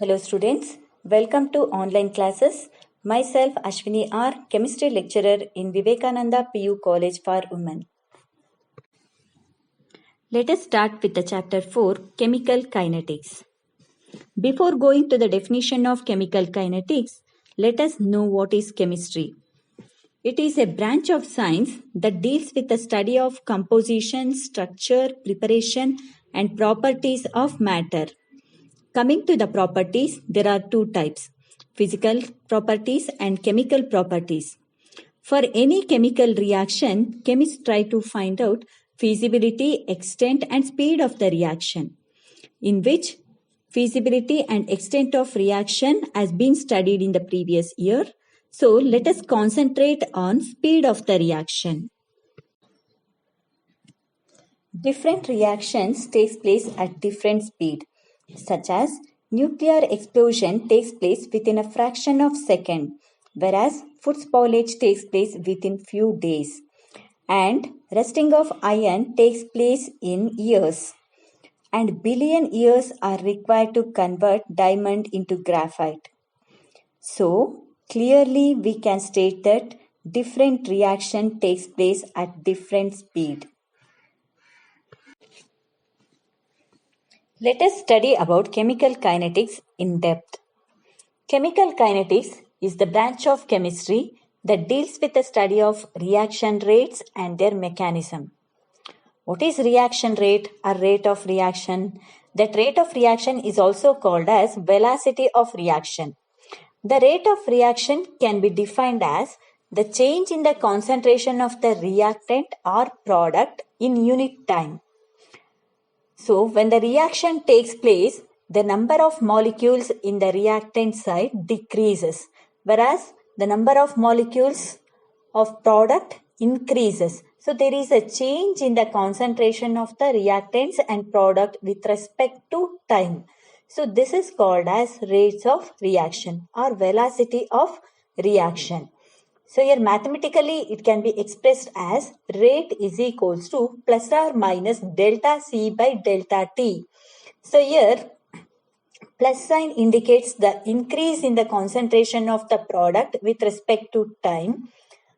Hello students, welcome to online classes. Myself Ashwini R, chemistry lecturer in Vivekananda PU College for Women. Let us start with the chapter 4, Chemical Kinetics. Before going to the definition of chemical kinetics, let us know what is chemistry. It is a branch of science that deals with the study of composition, structure, preparation and properties of matter. Coming to the properties, there are two types, physical properties and chemical properties. For any chemical reaction, chemists try to find out feasibility, extent and speed of the reaction, in which feasibility and extent of reaction has been studied in the previous year. So let us concentrate on speed of the reaction. Different reactions takes place at different speed, such as nuclear explosion takes place within a fraction of second, whereas food spoilage takes place within few days, and rusting of iron takes place in years, and billion years are required to convert diamond into graphite. So clearly we can state that different reaction takes place at different speed. Let us study about chemical kinetics in depth. Chemical kinetics is the branch of chemistry that deals with the study of reaction rates and their mechanism. What is reaction rate or rate of reaction? That rate of reaction is also called as velocity of reaction. The rate of reaction can be defined as the change in the concentration of the reactant or product in unit time. So when the reaction takes place, the number of molecules in the reactant side decreases, whereas the number of molecules of product increases. So there is a change in the concentration of the reactants and product with respect to time. So this is called as rates of reaction or velocity of reaction. So here mathematically it can be expressed as rate is equals to plus or minus delta C by delta T. So here plus sign indicates the increase in the concentration of the product with respect to time.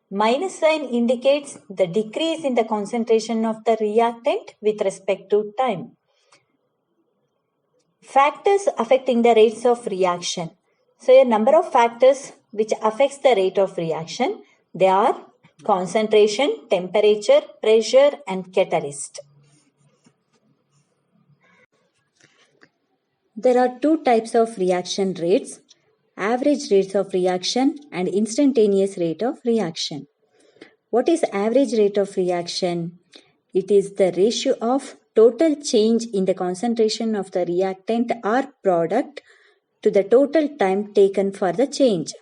Minus sign indicates the decrease in the concentration of the reactant with respect to time. Factors affecting the rates of reaction. So a number of factors which affects the rate of reaction. They are concentration, temperature, pressure and catalyst. There are two types of reaction rates, average rates of reaction and instantaneous rate of reaction. What is average rate of reaction? It is the ratio of total change in the concentration of the reactant or product to the total time taken for the change.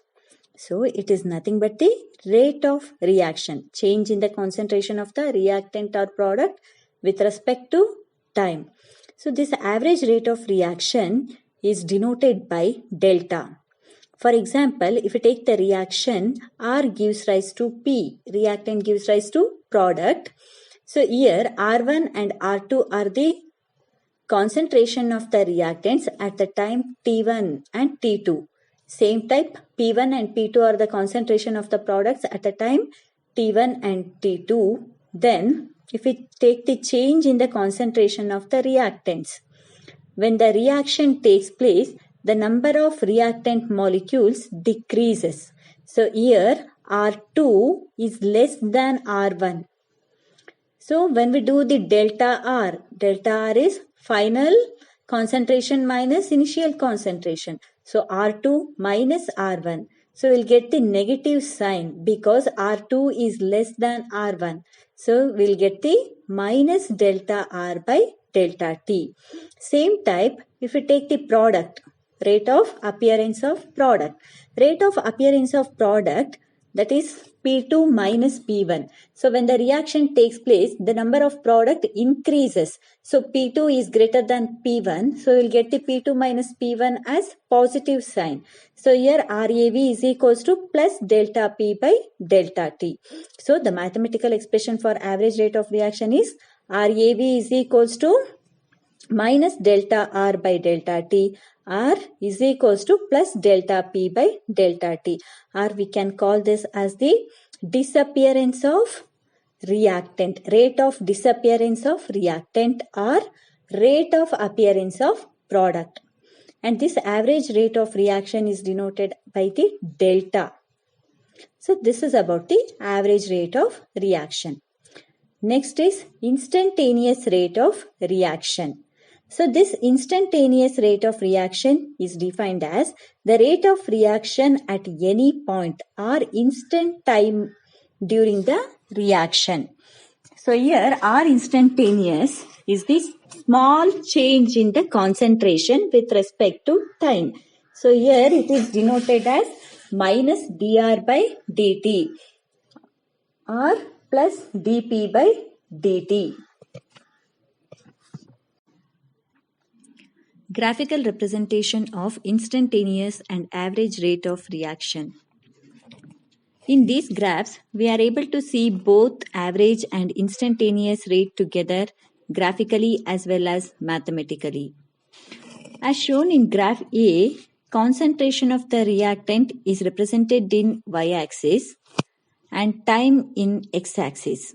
So it is nothing but the rate of reaction, change in the concentration of the reactant or product with respect to time. So this average rate of reaction is denoted by delta. For example, if you take the reaction, R gives rise to P, reactant gives rise to product. So here R1 and R2 are the concentration of the reactants at the time T1 and T2. Same type P1 and P2 are the concentration of the products at the time T1 and T2. Then if we take the change in the concentration of the reactants, when the reaction takes place, the number of reactant molecules decreases. So here R2 is less than R1. So when we do the delta R is final concentration minus initial concentration. So R2 minus R1. So we'll get the negative sign because R2 is less than R1. So we'll get the minus delta R by delta T. Same type, if we take the product, rate of appearance of product. Rate of appearance of product, that is P2 minus P1. So when the reaction takes place, the number of product increases. So P2 is greater than P1. So we'll get the P2 minus P1 as positive sign. So here RAV is equals to plus delta P by delta T. So the mathematical expression for average rate of reaction is RAV is equals to minus delta R by delta T. R is equals to plus delta P by delta T. Or we can call this as the disappearance of reactant, rate of disappearance of reactant or rate of appearance of product. And this average rate of reaction is denoted by the delta. So this is about the average rate of reaction. Next is instantaneous rate of reaction. So this instantaneous rate of reaction is defined as the rate of reaction at any point or instant time during the reaction. So here R instantaneous is this small change in the concentration with respect to time. So here it is denoted as minus dr by dt or plus dp by dt. Graphical representation of instantaneous and average rate of reaction. In these graphs, we are able to see both average and instantaneous rate together graphically as well as mathematically. As shown in graph A, concentration of the reactant is represented in y-axis and time in x-axis.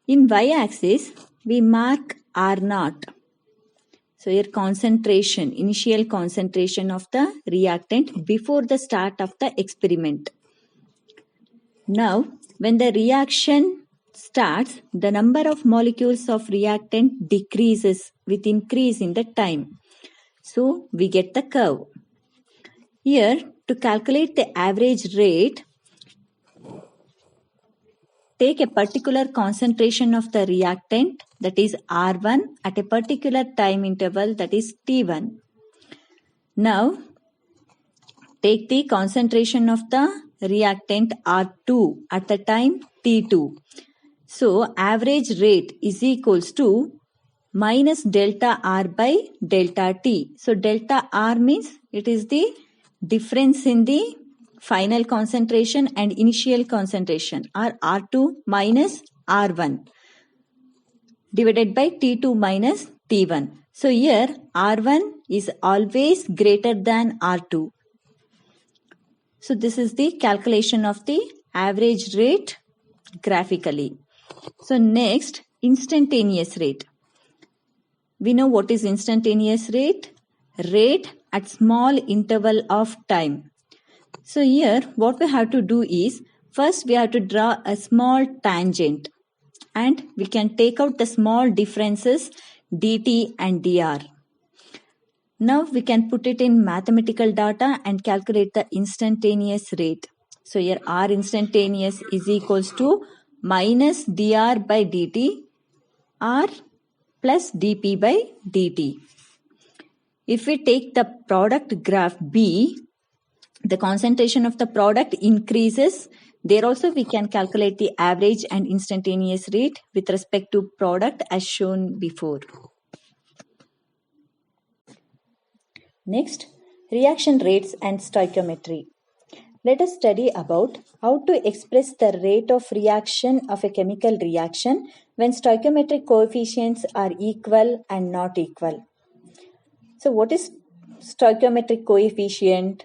In y-axis, we mark R0. So here concentration, initial concentration of the reactant before the start of the experiment. Now, when the reaction starts, the number of molecules of reactant decreases with increase in the time. So we get the curve. Here, to calculate the average rate, take a particular concentration of the reactant, that is R1, at a particular time interval, that is T1. Now, take the concentration of the reactant R2 at the time T2. So, average rate is equals to minus delta R by delta T. So, delta R means it is the difference in the final concentration and initial concentration, or R2 minus R1 divided by T2 minus T1. So here R1 is always greater than R2. So this is the calculation of the average rate graphically. So next, instantaneous rate. We know what is instantaneous rate? Rate at small interval of time. So here what we have to do is, first we have to draw a small tangent and we can take out the small differences dt and dr. Now we can put it in mathematical data and calculate the instantaneous rate. So here R instantaneous is equals to minus dr by dt or plus dp by dt. If we take the product graph B, the concentration of the product increases. There also we can calculate the average and instantaneous rate with respect to product as shown before. Next, reaction rates and stoichiometry. Let us study about how to express the rate of reaction of a chemical reaction when stoichiometric coefficients are equal and not equal. So what is stoichiometric coefficient?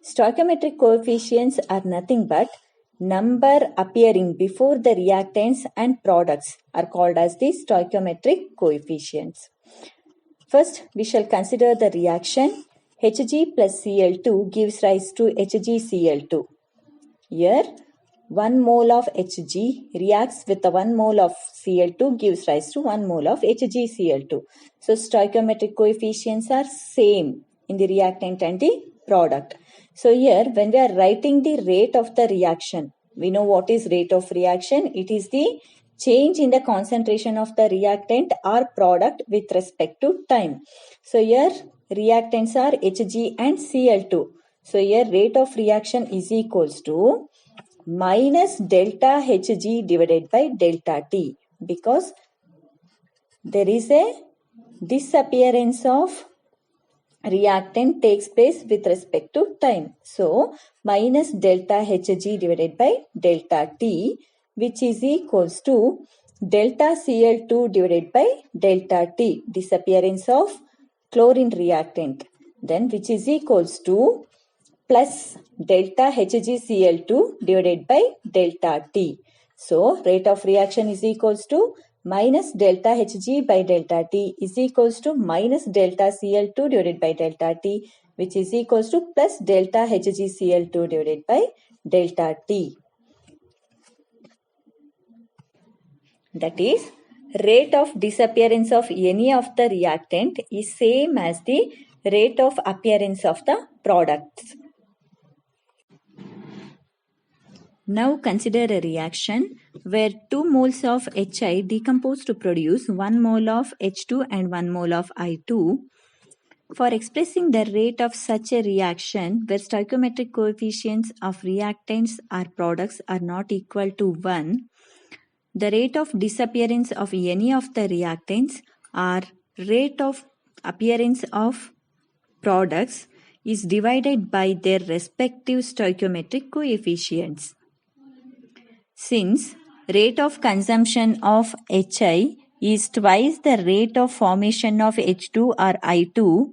Stoichiometric coefficients are nothing but number appearing before the reactants and products are called as the stoichiometric coefficients. First, we shall consider the reaction Hg plus Cl2 gives rise to HgCl2. Here, 1 mole of Hg reacts with the 1 mole of Cl2 gives rise to 1 mole of HgCl2. So, stoichiometric coefficients are same in the reactant and the product. So here when we are writing the rate of the reaction, we know what is rate of reaction. It is the change in the concentration of the reactant or product with respect to time. So here reactants are Hg and Cl2. So here rate of reaction is equals to minus delta Hg divided by delta T, because there is a disappearance of reactant takes place with respect to time. So, minus delta Hg divided by delta T, which is equals to delta Cl2 divided by delta T, disappearance of chlorine reactant, then which is equals to plus delta HgCl2 divided by delta T. So, rate of reaction is equals to minus delta Hg by delta T is equals to minus delta Cl2 divided by delta T, which is equals to plus delta HgCl2 divided by delta T. That is, rate of disappearance of any of the reactant is same as the rate of appearance of the products. Now consider a reaction where 2 moles of Hi decompose to produce 1 mole of H2 and 1 mole of I2. For expressing the rate of such a reaction where stoichiometric coefficients of reactants or products are not equal to 1, the rate of disappearance of any of the reactants or rate of appearance of products is divided by their respective stoichiometric coefficients. Since rate of consumption of Hi is twice the rate of formation of H2 or I2,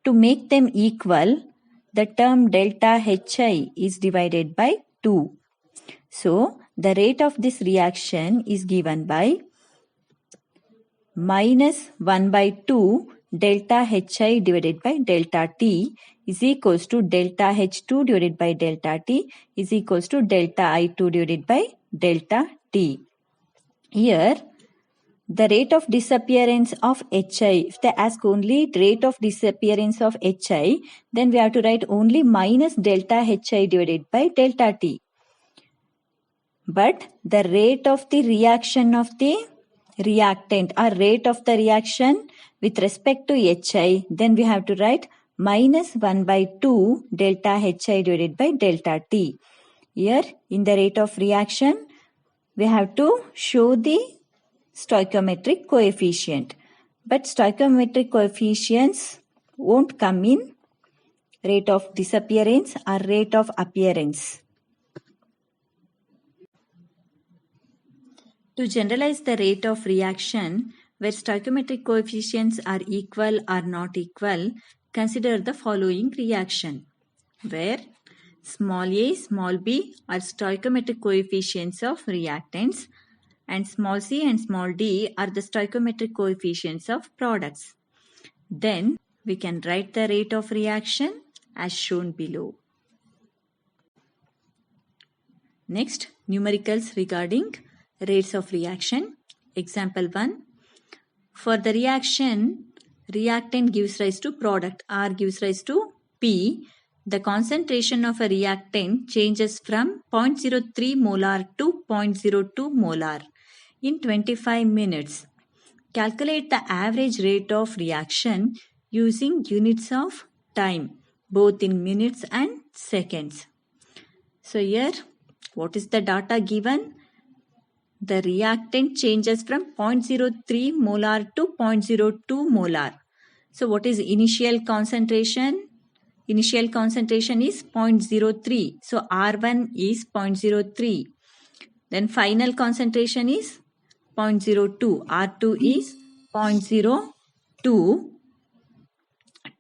to make them equal, the term delta Hi is divided by 2. So, the rate of this reaction is given by minus 1 by 2 delta Hi divided by delta T is equals to delta H2 divided by delta T is equals to delta I2 divided by delta T. Here, the rate of disappearance of Hi, if they ask only rate of disappearance of Hi, then we have to write only minus delta Hi divided by delta T. But the rate of the reaction of the reactant or rate of the reaction with respect to Hi, then we have to write minus 1 by 2 delta Hi divided by delta T. Here in the rate of reaction, we have to show the stoichiometric coefficient. But stoichiometric coefficients won't come in rate of disappearance or rate of appearance. To generalize the rate of reaction where stoichiometric coefficients are equal or not equal, consider the following reaction where small a, small b are stoichiometric coefficients of reactants and small c and small d are the stoichiometric coefficients of products. Then we can write the rate of reaction as shown below. Next, numericals regarding rates of reaction. Example 1. For the reaction, reactant gives rise to product, R gives rise to P. The concentration of a reactant changes from 0.03 molar to 0.02 molar in 25 minutes. Calculate the average rate of reaction using units of time, both in minutes and seconds. So here, what is the data given? The reactant changes from 0.03 molar to 0.02 molar. So what is initial concentration? Initial concentration is 0.03. So R1 is 0.03. Then final concentration is 0.02. R2 is 0.02.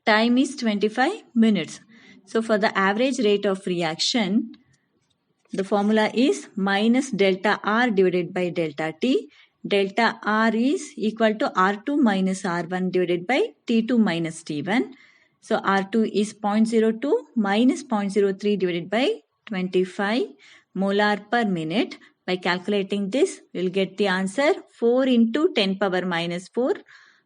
Time is 25 minutes. So for the average rate of reaction, the formula is minus delta R divided by delta T. Delta R is equal to R2 minus R1 divided by T2 minus T1. So R2 is 0.02 minus 0.03 divided by 25 molar per minute. By calculating this, we will get the answer 4 into 10 power minus 4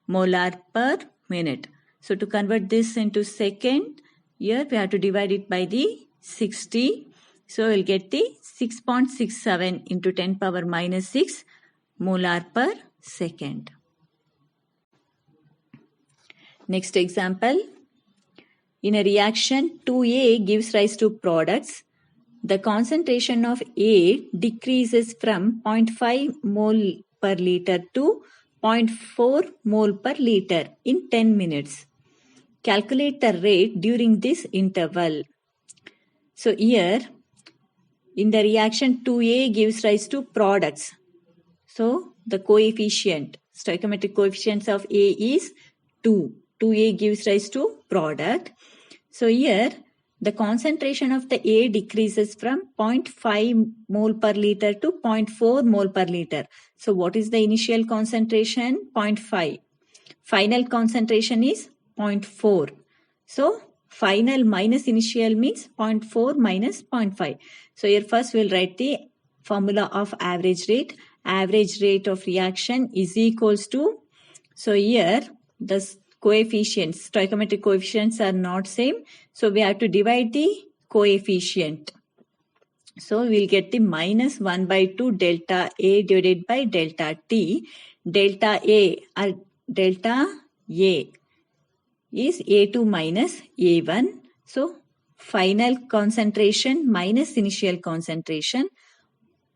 molar per minute. So to convert this into second, here we have to divide it by the 60. So we'll get the 6.67 into 10 power minus 6 molar per second. Next example. In a reaction, 2A gives rise to products. The concentration of A decreases from 0.5 mole per liter to 0.4 mole per liter in 10 minutes. Calculate the rate during this interval. So here, in the reaction 2A gives rise to products. So the coefficient, stoichiometric coefficients of A is 2. 2A gives rise to product. So here the concentration of the A decreases from 0.5 mole per liter to 0.4 mole per liter. So what is the initial concentration? 0.5. Final concentration is 0.4. So final minus initial means 0.4 minus 0.5. So here first we'll write the formula of average rate. Average rate of reaction is equals to, so here the coefficients, stoichiometric coefficients are not same. So we have to divide the coefficient. So we'll get the minus 1 by 2 delta A divided by delta T. Delta A is A2 minus A1. So final concentration minus initial concentration.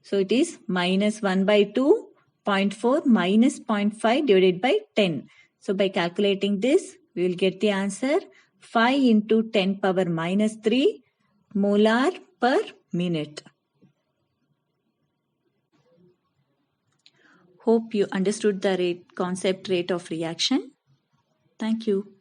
So it is minus 1 by 2, 0.4 minus 0.5 divided by 10. So by calculating this, we will get the answer 5 into 10 power minus 3 molar per minute. Hope you understood the concept rate of reaction. Thank you.